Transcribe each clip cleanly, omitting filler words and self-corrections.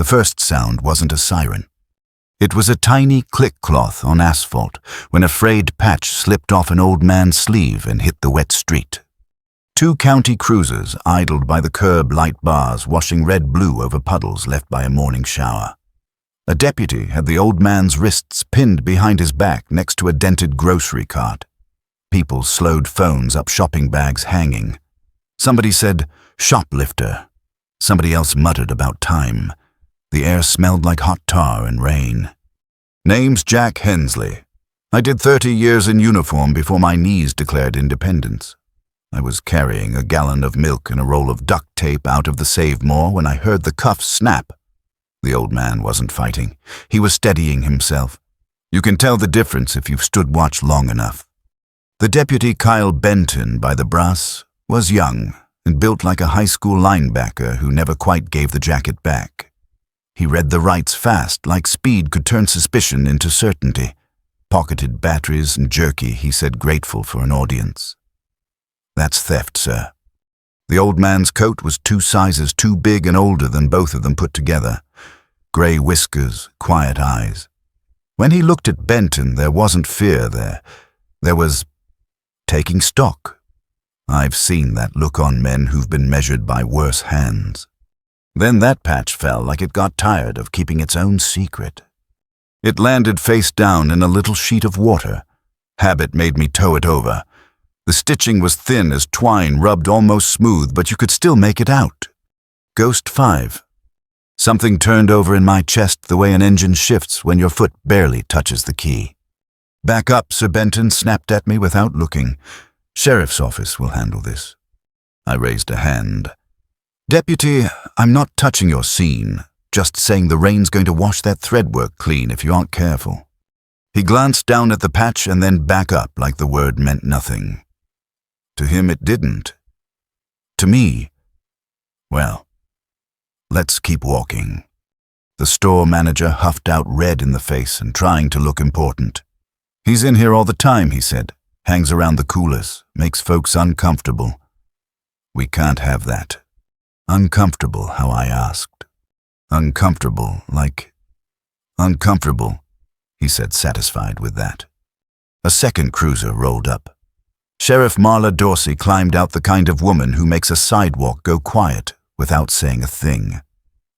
The first sound wasn't a siren. It was a tiny click cloth on asphalt when a frayed patch slipped off an old man's sleeve and hit the wet street. 2 county cruisers idled by the curb light bars, washing red-blue over puddles left by a morning shower. A deputy had the old man's wrists pinned behind his back next to a dented grocery cart. People slowed phones up shopping bags hanging. Somebody said, "Shoplifter." Somebody else muttered about time. The air smelled like hot tar and rain. "Name's Jack Hensley. I did 30 years in uniform before my knees declared independence. I was carrying a gallon of milk and a roll of duct tape out of the Save-More when I heard the cuffs snap." The old man wasn't fighting. He was steadying himself. You can tell the difference if you've stood watch long enough. The deputy, Kyle Benton by the brass, was young and built like a high school linebacker who never quite gave the jacket back. He read the rights fast, like speed could turn suspicion into certainty. Pocketed batteries and jerky, he said, grateful for an audience. "That's theft, sir." The old man's coat was 2 sizes too big and older than both of them put together. Grey whiskers, quiet eyes. When he looked at Benton, there wasn't fear there. There was taking stock. I've seen that look on men who've been measured by worse hands. Then that patch fell like it got tired of keeping its own secret. It landed face down in a little sheet of water. Habit made me tow it over. The stitching was thin as twine rubbed almost smooth, but you could still make it out. Ghost 5. Something turned over in my chest the way an engine shifts when your foot barely touches the key. "Back up," Sir Benton snapped at me without looking. "Sheriff's office will handle this." I raised a hand. "Deputy, I'm not touching your scene, just saying the rain's going to wash that threadwork clean if you aren't careful." He glanced down at the patch and then back up like the word meant nothing. To him it didn't. To me, well, let's keep walking. The store manager huffed out red in the face and trying to look important. "He's in here all the time," he said. "Hangs around the coolers, makes folks uncomfortable." "We can't have that." "Uncomfortable, how?" I asked. "Uncomfortable, like uncomfortable," he said, satisfied with that. A second cruiser rolled up. Sheriff Marla Dorsey climbed out, the kind of woman who makes a sidewalk go quiet without saying a thing.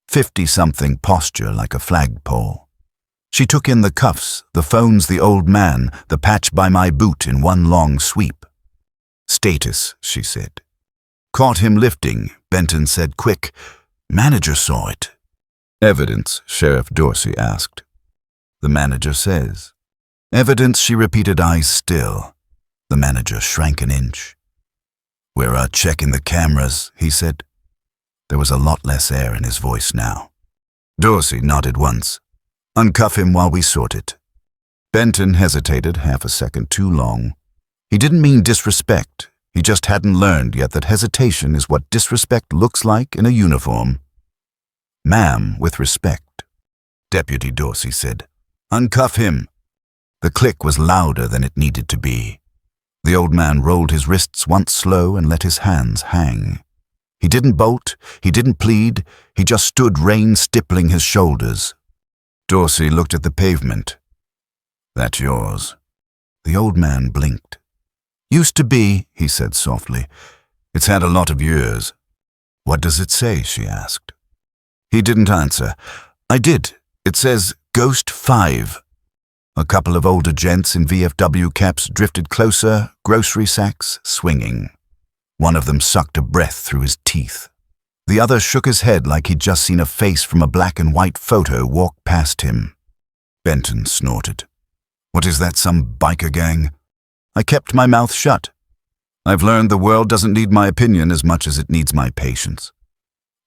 50-something posture like a flagpole. She took in the cuffs, the phones, the old man, the patch by my boot in one long sweep. "Status," she said. "Caught him lifting," Benton said quick. "Manager saw it." "Evidence?" Sheriff Dorsey asked. "The manager says." "Evidence," she repeated, eyes still. The manager shrank an inch. "We're checking the cameras," he said. There was a lot less air in his voice now. Dorsey nodded once. "Uncuff him while we sort it." Benton hesitated half a second too long. He didn't mean disrespect. He just hadn't learned yet that hesitation is what disrespect looks like in a uniform. "Ma'am, with respect," Deputy Dorsey said. "Uncuff him." The click was louder than it needed to be. The old man rolled his wrists once slow and let his hands hang. He didn't bolt, he didn't plead, he just stood, rain stippling his shoulders. Dorsey looked at the pavement. "That's yours." The old man blinked. "Used to be," he said softly. "It's had a lot of years." "What does it say?" she asked. He didn't answer. "I did. It says Ghost 5. A couple of older gents in VFW caps drifted closer, grocery sacks swinging. One of them sucked a breath through his teeth. The other shook his head like he'd just seen a face from a black and white photo walk past him. Benton snorted. "What is that, some biker gang?" I kept my mouth shut. I've learned the world doesn't need my opinion as much as it needs my patience.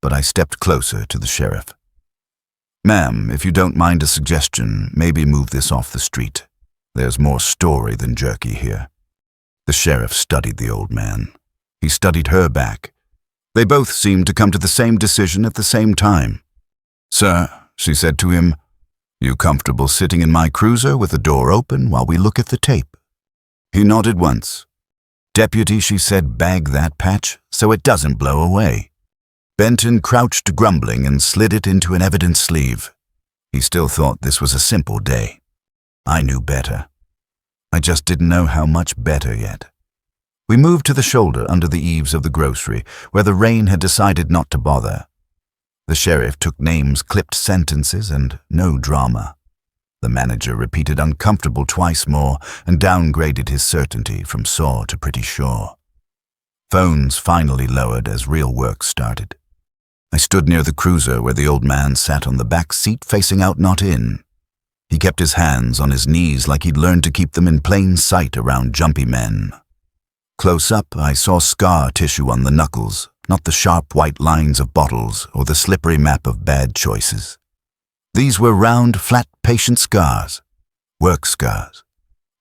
But I stepped closer to the sheriff. "Ma'am, if you don't mind a suggestion, maybe move this off the street. There's more story than jerky here." The sheriff studied the old man. He studied her back. They both seemed to come to the same decision at the same time. "Sir," she said to him, "you comfortable sitting in my cruiser with the door open while we look at the tape?" He nodded once. "Deputy," she said, "bag that patch so it doesn't blow away." Benton crouched grumbling and slid it into an evidence sleeve. He still thought this was a simple day. I knew better. I just didn't know how much better yet. We moved to the shoulder under the eaves of the grocery, where the rain had decided not to bother. The sheriff took names, clipped sentences, and no drama. The manager repeated uncomfortable twice more and downgraded his certainty from sore to pretty sure. Phones finally lowered as real work started. I stood near the cruiser where the old man sat on the back seat facing out, not in. He kept his hands on his knees like he'd learned to keep them in plain sight around jumpy men. Close up, I saw scar tissue on the knuckles, not the sharp white lines of bottles or the slippery map of bad choices. These were round, flat, patient scars. Work scars.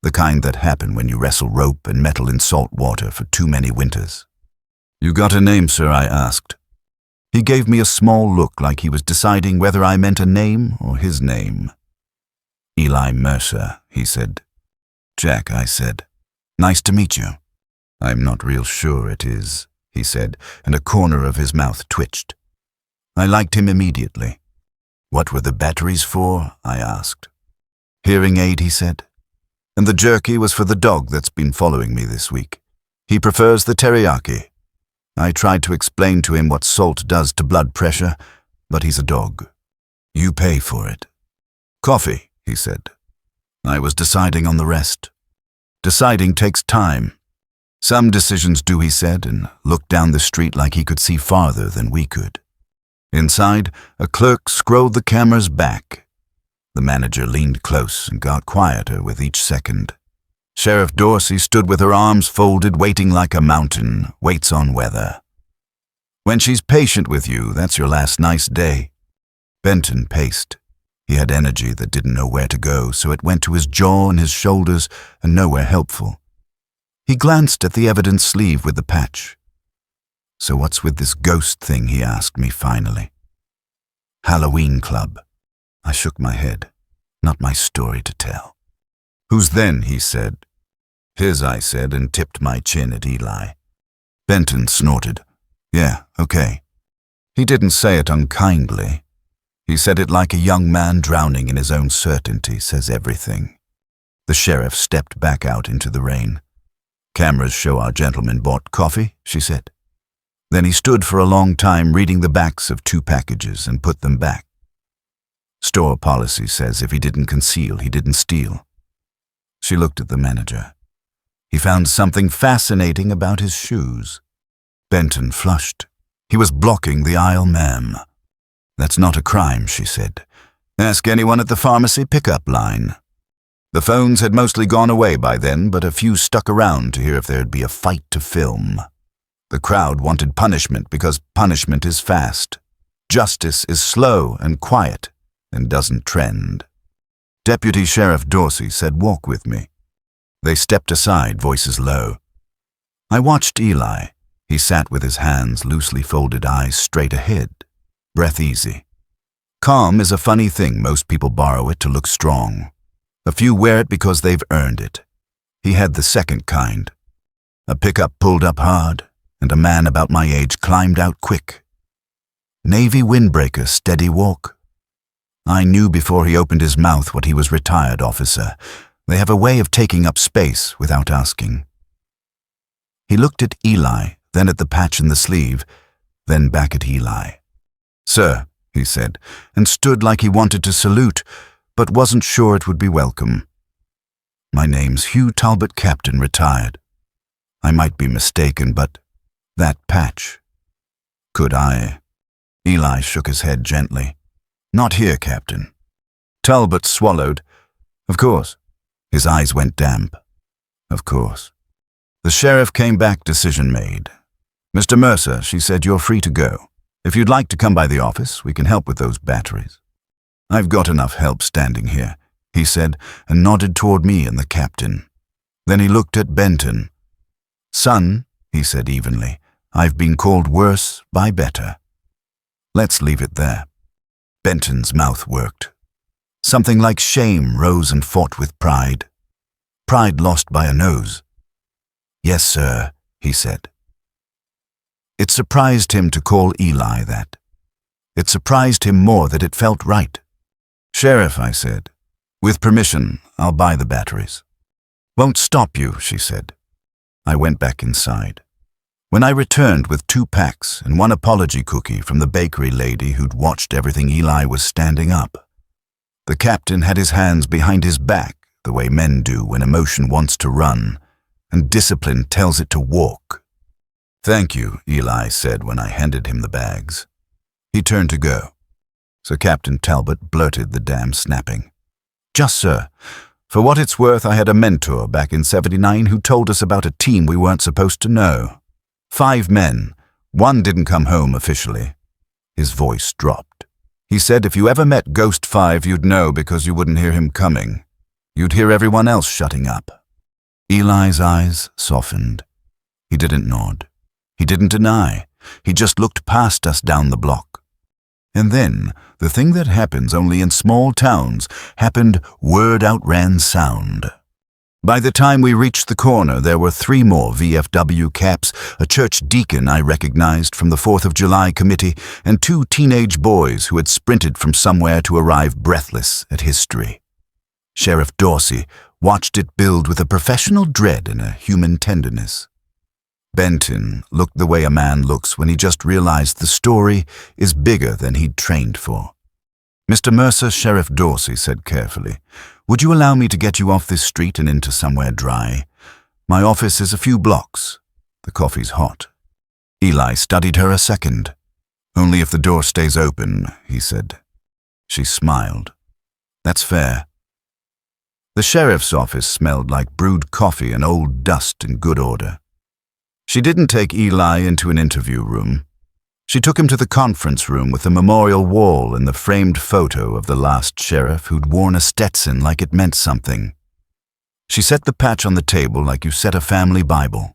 The kind that happen when you wrestle rope and metal in salt water for too many winters. "You got a name, sir?" I asked. He gave me a small look like he was deciding whether I meant a name or his name. "Eli Mercer," he said. "Jack," I said. "Nice to meet you." "I'm not real sure it is," he said, and a corner of his mouth twitched. I liked him immediately. "What were the batteries for?" I asked. "Hearing aid," he said. "And the jerky was for the dog that's been following me this week. He prefers the teriyaki." I tried to explain to him what salt does to blood pressure, but he's a dog. "You pay for it." "Coffee," he said. I was deciding on the rest. Deciding takes time. "Some decisions do," he said, and looked down the street like he could see farther than we could. Inside, a clerk scrolled the cameras back. The manager leaned close and got quieter with each second. Sheriff Dorsey stood with her arms folded, waiting like a mountain, waits on weather. When she's patient with you, that's your last nice day. Benton paced. He had energy that didn't know where to go, so it went to his jaw and his shoulders and nowhere helpful. He glanced at the evidence sleeve with the patch. "So what's with this ghost thing?" he asked me finally. "Halloween club." I shook my head. Not my story to tell. "Whose then?" he said. "His," I said, and tipped my chin at Eli. Benton snorted. "Yeah, okay." He didn't say it unkindly. He said it like a young man drowning in his own certainty says everything. The sheriff stepped back out into the rain. "Cameras show our gentleman bought coffee," she said. Then he stood for a long time reading the backs of 2 packages and put them back. "Store policy says if he didn't conceal, he didn't steal." She looked at the manager. He found something fascinating about his shoes. Benton flushed. He was blocking the aisle, "Ma'am." "That's not a crime," she said. "Ask anyone at the pharmacy pickup line." The phones had mostly gone away by then, but a few stuck around to hear if there'd be a fight to film. The crowd wanted punishment because punishment is fast. Justice is slow and quiet and doesn't trend. Deputy Sheriff Dorsey said, "Walk with me." They stepped aside, voices low. I watched Eli. He sat with his hands loosely folded, eyes straight ahead, breath easy. Calm is a funny thing. Most people borrow it to look strong. A few wear it because they've earned it. He had the second kind. A pickup pulled up hard, and a man about my age climbed out quick. Navy windbreaker, steady walk. I knew before he opened his mouth what he was. Retired officer. They have a way of taking up space without asking. He looked at Eli, then at the patch in the sleeve, then back at Eli. "Sir," he said, and stood like he wanted to salute, but wasn't sure it would be welcome. "My name's Hugh Talbot, Captain, retired. I might be mistaken, but that patch. Could I?" Eli shook his head gently. "Not here, Captain." Talbot swallowed. "Of course." His eyes went damp. "Of course." The sheriff came back, decision made. "Mr. Mercer," she said, "you're free to go. If you'd like to come by the office, we can help with those batteries." "I've got enough help standing here," he said, and nodded toward me and the captain. Then he looked at Benton. "Son," he said evenly, "I've been called worse by better. Let's leave it there." Benton's mouth worked. Something like shame rose and fought with pride. Pride lost by a nose. "Yes, sir," he said. It surprised him to call Eli that. It surprised him more that it felt right. "Sheriff," I said, "with permission, I'll buy the batteries." "Won't stop you," she said. I went back inside. When I returned with 2 packs and 1 apology cookie from the bakery lady who'd watched everything, Eli was standing up. The captain had his hands behind his back, the way men do when emotion wants to run, and discipline tells it to walk. "Thank you," Eli said when I handed him the bags. He turned to go. Sir Captain Talbot blurted the dam snapping. "Just, sir, for what it's worth, I had a mentor back in '79 who told us about a team we weren't supposed to know. 5 men. 1 didn't come home officially." His voice dropped. "He said if you ever met Ghost 5, you'd know because you wouldn't hear him coming. You'd hear everyone else shutting up." Eli's eyes softened. He didn't nod. He didn't deny. He just looked past us down the block. And then, the thing that happens only in small towns happened. Word outran sound. By the time we reached the corner, there were 3 more VFW caps, a church deacon I recognized from the 4th of July committee, and 2 teenage boys who had sprinted from somewhere to arrive breathless at history. Sheriff Dorsey watched it build with a professional dread and a human tenderness. Benton looked the way a man looks when he just realized the story is bigger than he'd trained for. "Mr. Mercer," Sheriff Dorsey said carefully, "would you allow me to get you off this street and into somewhere dry? My office is a few blocks. The coffee's hot." Eli studied her a second. "Only if the door stays open," he said. She smiled. "That's fair." The sheriff's office smelled like brewed coffee and old dust in good order. She didn't take Eli into an interview room. She took him to the conference room with the memorial wall and the framed photo of the last sheriff who'd worn a Stetson like it meant something. She set the patch on the table like you set a family Bible.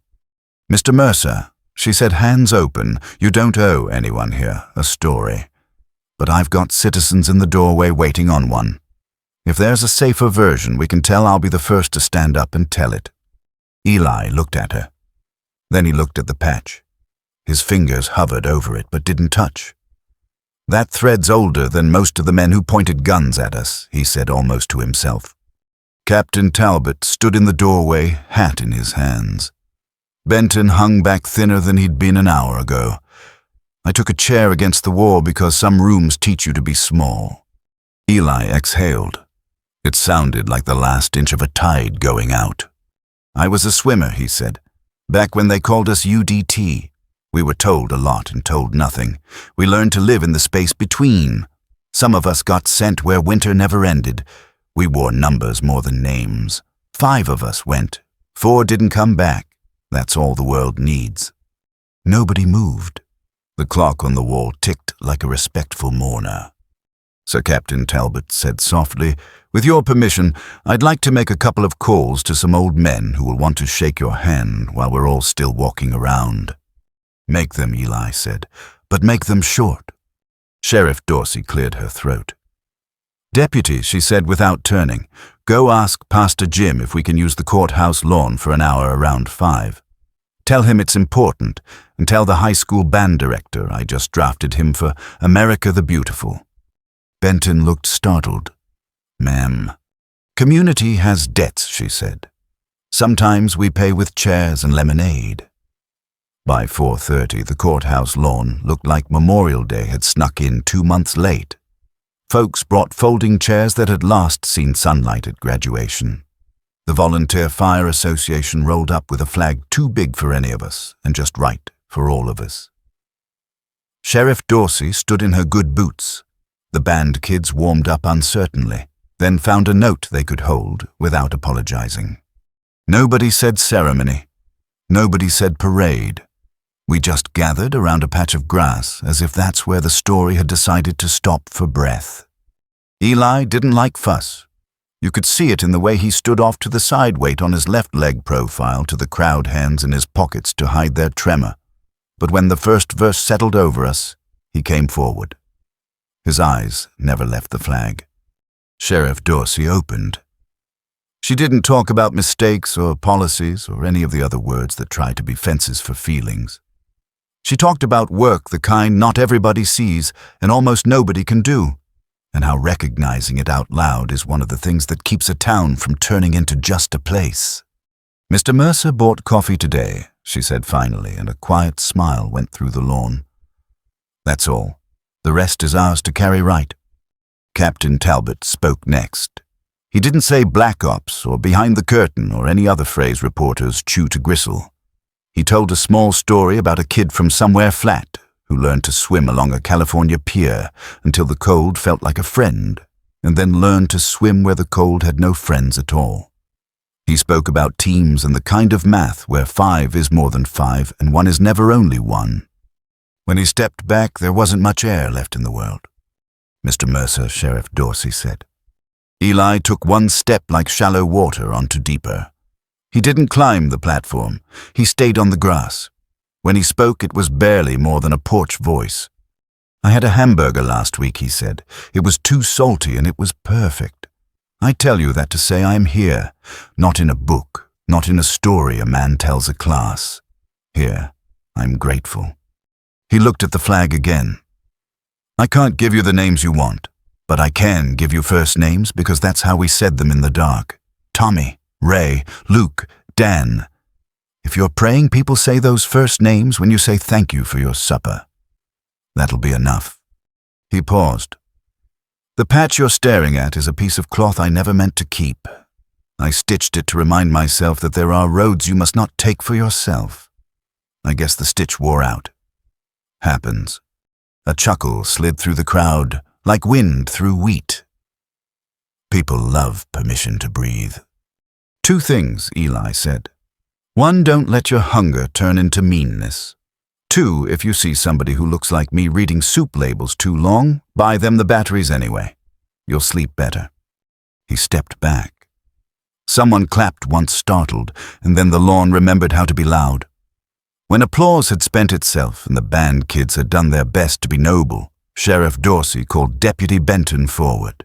"Mr. Mercer," she said, hands open, "you don't owe anyone here a story. But I've got citizens in the doorway waiting on one. If there's a safer version we can tell, I'll be the first to stand up and tell it." Eli looked at her. Then he looked at the patch. His fingers hovered over it but didn't touch. "That thread's older than most of the men who pointed guns at us," he said almost to himself. Captain Talbot stood in the doorway, hat in his hands. Benton hung back thinner than he'd been an hour ago. I took a chair against the wall because some rooms teach you to be small. Eli exhaled. It sounded like the last inch of a tide going out. "I was a swimmer," he said. "Back when they called us UDT. We were told a lot and told nothing. We learned to live in the space between. Some of us got sent where winter never ended. We wore numbers more than names. 5 of us went. 4 didn't come back. That's all the world needs." Nobody moved. The clock on the wall ticked like a respectful mourner. Sir Captain Talbot said softly, "With your permission, I'd like to make a couple of calls to some old men who will want to shake your hand while we're all still walking around." "Make them," Eli said, "but make them short." Sheriff Dorsey cleared her throat. "Deputy," she said without turning, "go ask Pastor Jim if we can use the courthouse lawn for an hour around 5. Tell him it's important, and tell the high school band director I just drafted him for America the Beautiful." Benton looked startled. "Ma'am." "Community has debts," she said. "Sometimes we pay with chairs and lemonade." By 4:30, the courthouse lawn looked like Memorial Day had snuck in 2 months late. Folks brought folding chairs that had last seen sunlight at graduation. The Volunteer Fire Association rolled up with a flag too big for any of us and just right for all of us. Sheriff Dorsey stood in her good boots. The band kids warmed up uncertainly, then found a note they could hold without apologizing. Nobody said ceremony. Nobody said parade. We just gathered around a patch of grass as if that's where the story had decided to stop for breath. Eli didn't like fuss. You could see it in the way he stood off to the side, weight on his left leg profile to the crowd hands in his pockets to hide their tremor. But when the first verse settled over us, he came forward. His eyes never left the flag. Sheriff Dorsey opened. She didn't talk about mistakes or policies or any of the other words that try to be fences for feelings. She talked about work, the kind not everybody sees and almost nobody can do, and how recognizing it out loud is one of the things that keeps a town from turning into just a place. "Mr. Mercer bought coffee today," she said finally, and a quiet smile went through the lawn. "That's all. The rest is ours to carry right." Captain Talbot spoke next. He didn't say Black Ops or behind the curtain or any other phrase reporters chew to gristle. He told a small story about a kid from somewhere flat who learned to swim along a California pier until the cold felt like a friend, and then learned to swim where the cold had no friends at all. He spoke about teams and the kind of math where 5 is more than 5 and 1 is never only 1. When he stepped back, there wasn't much air left in the world. "Mr. Mercer," Sheriff Dorsey said. Eli took one step like shallow water onto deeper. He didn't climb the platform. He stayed on the grass. When he spoke, it was barely more than a porch voice. "I had a hamburger last week," he said. "It was too salty and it was perfect. I tell you that to say I am here, not in a book, not in a story a man tells a class. Here, I'm grateful." He looked at the flag again. "I can't give you the names you want, but I can give you first names because that's how we said them in the dark. Tommy, Ray, Luke, Dan. If you're praying, people say those first names when you say thank you for your supper. That'll be enough." He paused. "The patch you're staring at is a piece of cloth I never meant to keep. I stitched it to remind myself that there are roads you must not take for yourself. I guess the stitch wore out. Happens." A chuckle slid through the crowd, like wind through wheat. People love permission to breathe. "2 things," Eli said. "1, don't let your hunger turn into meanness. 2, if you see somebody who looks like me reading soup labels too long, buy them the batteries anyway. You'll sleep better." He stepped back. Someone clapped once startled, and then the lawn remembered how to be loud. When applause had spent itself and the band kids had done their best to be noble, Sheriff Dorsey called Deputy Benton forward.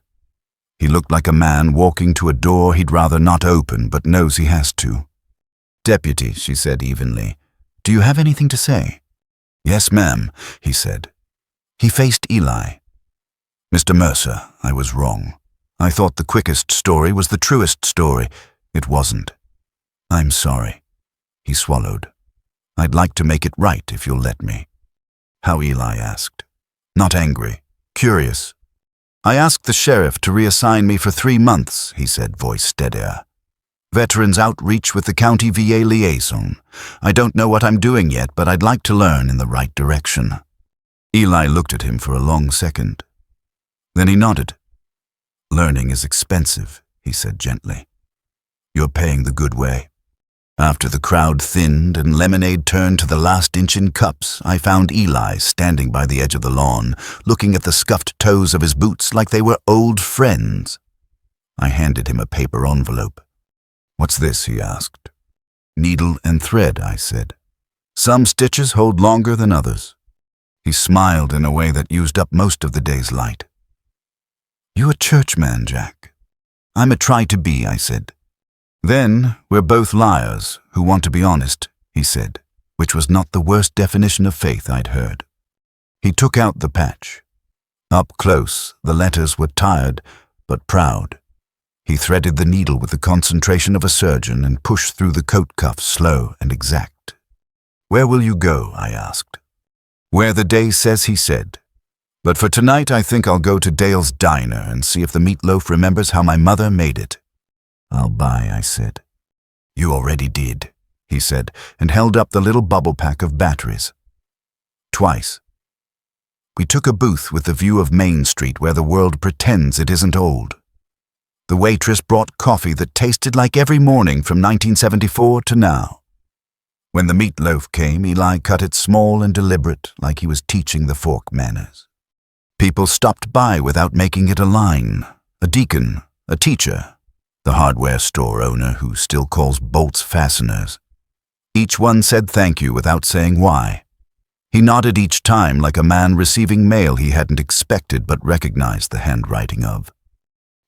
He looked like a man walking to a door he'd rather not open but knows he has to. "Deputy," she said evenly, "do you have anything to say?" "Yes, ma'am," he said. He faced Eli. "Mr. Mercer, I was wrong. I thought the quickest story was the truest story. It wasn't. I'm sorry." He swallowed. "I'd like to make it right if you'll let me." "How?" Eli asked. Not angry, curious. "I asked the sheriff to reassign me for 3 months," he said, voice steadier. "Veterans outreach with the county VA liaison. I don't know what I'm doing yet, but I'd like to learn in the right direction." Eli looked at him for a long second. Then he nodded. "Learning is expensive," he said gently. "You're paying the good way." After the crowd thinned and lemonade turned to the last inch in cups, I found Eli standing by the edge of the lawn, looking at the scuffed toes of his boots like they were old friends. I handed him a paper envelope. "What's this?" he asked. "Needle and thread," I said. "Some stitches hold longer than others." He smiled in a way that used up most of the day's light. "You a churchman, Jack?" "I'm a try-to-be," I said. "Then we're both liars who want to be honest," he said, which was not the worst definition of faith I'd heard. He took out the patch. Up close, the letters were tired but proud. He threaded the needle with the concentration of a surgeon and pushed through the coat cuff slow and exact. "Where will you go?" I asked. "Where the day says," he said. "But for tonight I think I'll go to Dale's Diner and see if the meatloaf remembers how my mother made it." "I'll buy," I said. "You already did," he said, and held up the little bubble pack of batteries. Twice. We took a booth with the view of Main Street where the world pretends it isn't old. The waitress brought coffee that tasted like every morning from 1974 to now. When the meatloaf came, Eli cut it small and deliberate, like he was teaching the fork manners. People stopped by without making it a line. A deacon, a teacher, the hardware store owner who still calls bolts fasteners. Each one said thank you without saying why. He nodded each time like a man receiving mail he hadn't expected but recognized the handwriting of.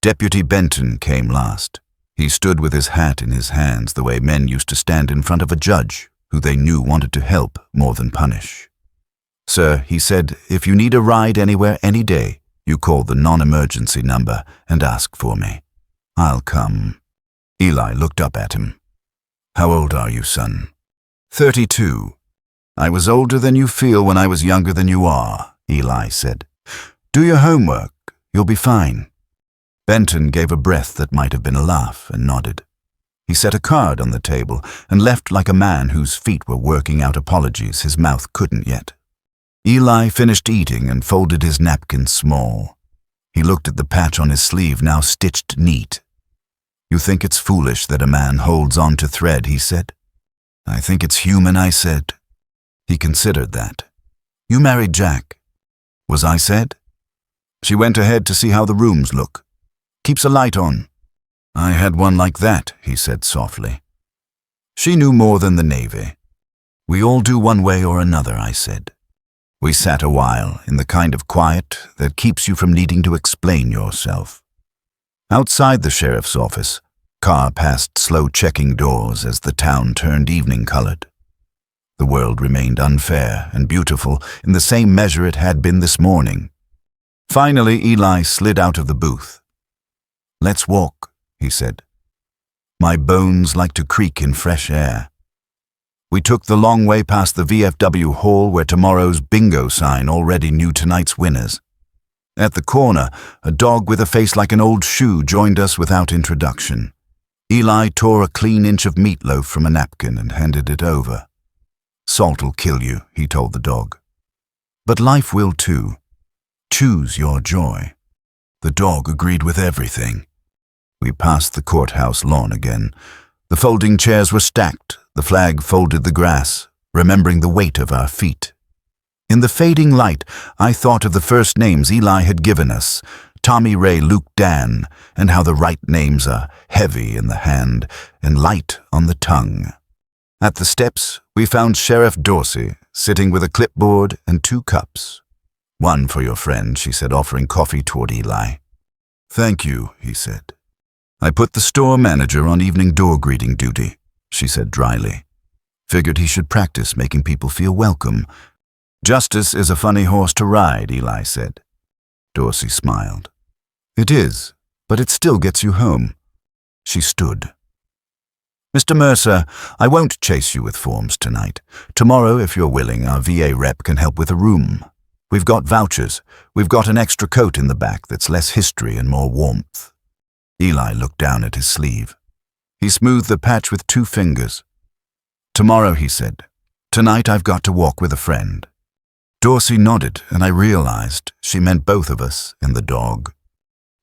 Deputy Benton came last. He stood with his hat in his hands the way men used to stand in front of a judge who they knew wanted to help more than punish. "Sir," he said, "if you need a ride anywhere any day, you call the non-emergency number and ask for me. I'll come." Eli looked up at him. "How old are you, son?" 32. "I was older than you feel when I was younger than you are," Eli said. "Do your homework. You'll be fine." Benton gave a breath that might have been a laugh and nodded. He set a card on the table and left like a man whose feet were working out apologies his mouth couldn't yet. Eli finished eating and folded his napkin small. He looked at the patch on his sleeve, now stitched neat. "You think it's foolish that a man holds on to thread," he said. "I think it's human," I said. He considered that. "You married Jack." "Was I said?" "She went ahead to see how the rooms look. Keeps a light on." "I had one like that," he said softly. "She knew more than the Navy." "We all do one way or another," I said. We sat a while, in the kind of quiet that keeps you from needing to explain yourself. Outside the sheriff's office, car passed slow checking doors as the town turned evening-colored. The world remained unfair and beautiful in the same measure it had been this morning. Finally, Eli slid out of the booth. "Let's walk," he said. "My bones like to creak in fresh air." We took the long way past the VFW hall where tomorrow's bingo sign already knew tonight's winners. At the corner, a dog with a face like an old shoe joined us without introduction. Eli tore a clean inch of meatloaf from a napkin and handed it over. "Salt'll kill you," he told the dog. "But life will too. Choose your joy." The dog agreed with everything. We passed the courthouse lawn again. The folding chairs were stacked. The flag folded the grass, remembering the weight of our feet. In the fading light, I thought of the first names Eli had given us, Tommy, Ray, Luke, Dan, and how the right names are heavy in the hand and light on the tongue. At the steps, we found Sheriff Dorsey, sitting with a clipboard and 2 cups. "One for your friend," she said, offering coffee toward Eli. "Thank you," he said. "I put the store manager on evening door greeting duty," she said dryly. "Figured he should practice making people feel welcome." "Justice is a funny horse to ride," Eli said. Dorsey smiled. "It is, but it still gets you home." She stood. "Mr. Mercer, I won't chase you with forms tonight. Tomorrow, if you're willing, our VA rep can help with a room. We've got vouchers. We've got an extra coat in the back that's less history and more warmth." Eli looked down at his sleeve. He smoothed the patch with 2 fingers. "Tomorrow," he said. "Tonight I've got to walk with a friend." Dorsey nodded, and I realized she meant both of us and the dog.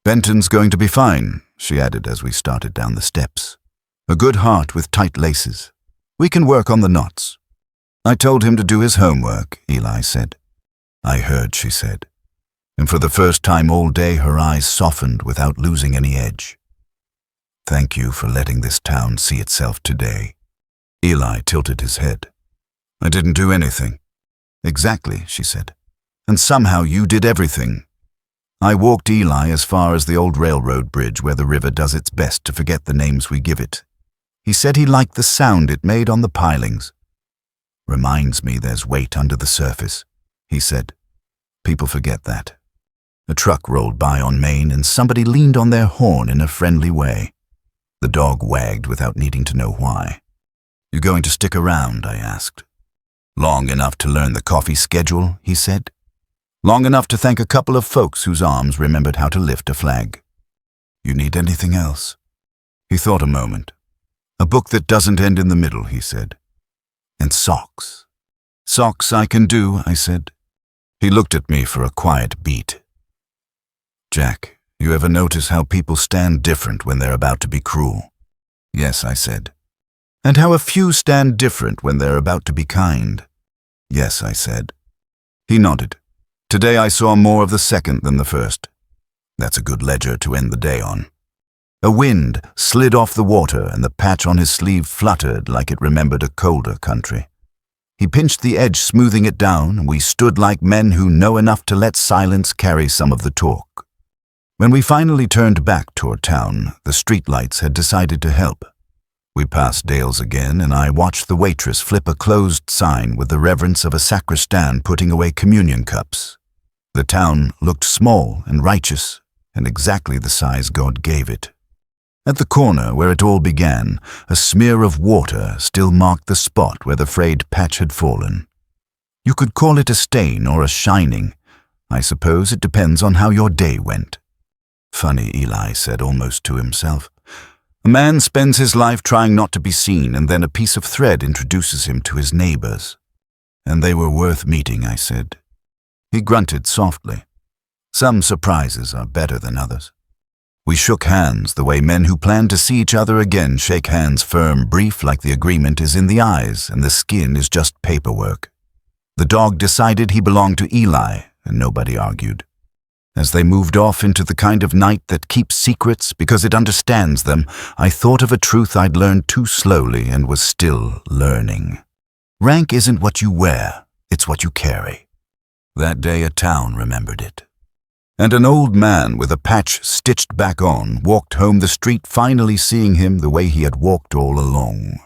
"Benton's going to be fine," she added as we started down the steps. "A good heart with tight laces. We can work on the knots." "I told him to do his homework," Eli said. "I heard," she said. And for the first time all day her eyes softened without losing any edge. "Thank you for letting this town see itself today." Eli tilted his head. "I didn't do anything." "Exactly," she said. "And somehow you did everything." I walked Eli as far as the old railroad bridge where the river does its best to forget the names we give it. He said he liked the sound it made on the pilings. "Reminds me there's weight under the surface," he said. "People forget that." A truck rolled by on Main and somebody leaned on their horn in a friendly way. The dog wagged without needing to know why. "You going to stick around?" I asked. "Long enough to learn the coffee schedule," he said. "Long enough to thank a couple of folks whose arms remembered how to lift a flag." "You need anything else?" He thought a moment. "A book that doesn't end in the middle," he said. "And socks." "Socks I can do," I said. He looked at me for a quiet beat. "Jack, you ever notice how people stand different when they're about to be cruel?" "Yes," I said. "And how a few stand different when they're about to be kind?" "Yes," I said. He nodded. "Today I saw more of the second than the first." That's a good ledger to end the day on. A wind slid off the water and the patch on his sleeve fluttered like it remembered a colder country. He pinched the edge, smoothing it down, and we stood like men who know enough to let silence carry some of the talk. When we finally turned back toward town, the streetlights had decided to help. We passed Dale's again, and I watched the waitress flip a closed sign with the reverence of a sacristan putting away communion cups. The town looked small and righteous, and exactly the size God gave it. At the corner where it all began, a smear of water still marked the spot where the frayed patch had fallen. You could call it a stain or a shining. I suppose it depends on how your day went. Funny, Eli said almost to himself. A man spends his life trying not to be seen, and then a piece of thread introduces him to his neighbors. And they were worth meeting, I said. He grunted softly. Some surprises are better than others. We shook hands the way men who plan to see each other again shake hands, firm, brief, like the agreement is in the eyes and the skin is just paperwork. The dog decided he belonged to Eli, and nobody argued. As they moved off into the kind of night that keeps secrets because it understands them, I thought of a truth I'd learned too slowly and was still learning. Rank isn't what you wear, it's what you carry. That day a town remembered it. And an old man with a patch stitched back on walked home the street, finally seeing him the way he had walked all along.